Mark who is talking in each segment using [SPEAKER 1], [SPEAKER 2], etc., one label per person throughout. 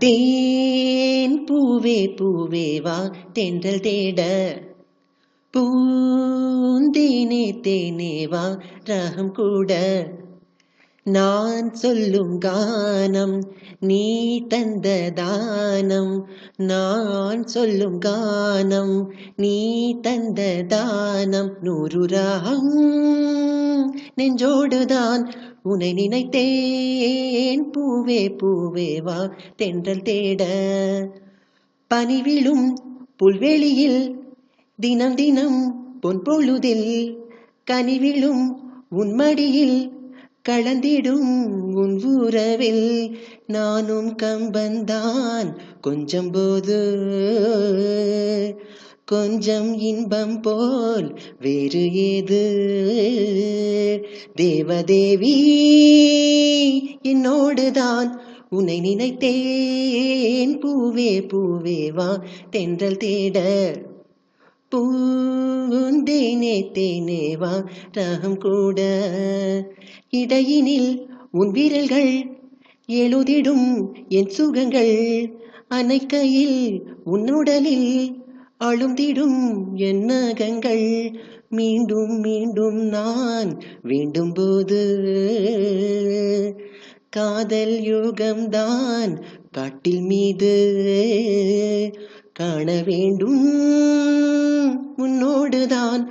[SPEAKER 1] தேன் பூவே பூவே வா தென்றல் தேட பூந்தேனே தேனே வா ராகம் கூட நான் சொல்லும் கானம் நீ தந்த தானம் நான் சொல்லும் கானம் நீ தந்த தானம் 100 ராகம் நெஞ்சோடுதான் உன்னை நினைத்தேன் பூவே பூவே வா தென்றல் தேட பனிவிழும் புல்வெளியில் தினம் தினம் பொன் பொழுதில் கனிவிழும் உன்மடியில் கலந்திடும் உன் உறவில் நானும் கம்பந்தான் கொஞ்சம் போது கொஞ்சம் இன்பம் போல் வேறு ஏது தேவதேவி என்னோடுதான் உன்னை நினைத்தேன் பூவே பூவே வா தென்றல் தேட பூந்தேனே தேனே வா ராகம் கூட இடையினில் உன் விரல்கள் எழுதிடும் என் சுகங்கள் அணைக்கையில் உன்னுடலில் அழுந்திடும் என் நகங்கள் மீண்டும் மீண்டும் நான் வேண்டும் போது காதல் யுகம்தான் காட்டில் மீது காண வேண்டும் உன்னோடுதான்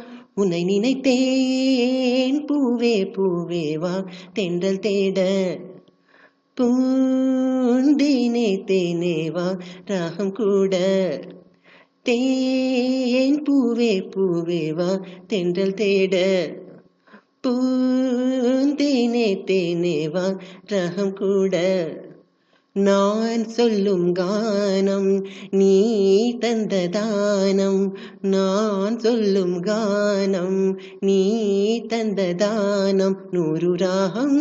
[SPEAKER 1] உன்னை நினைத்தேன் பூவே பூவே வா தென்றல் தேட பூந்தேனே தேனே வா ராகம் கூட தேன் பூவே பூவே வா தென்றல் தேட பூந்தேனே தேனே வா ராகம் கூட நான் சொல்லும் கானம் நீ தந்த தானம் நான் சொல்லும் கானம் நீ தந்த தானம் 100 ராகம்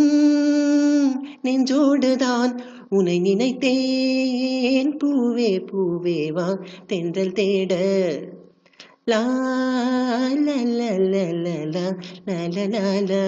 [SPEAKER 1] நெஞ்சோடுதான் உன்னை நினைத்தேன் பூவே பூவே வா தென்றல் தேட லா லா லா லா லா லா லா லா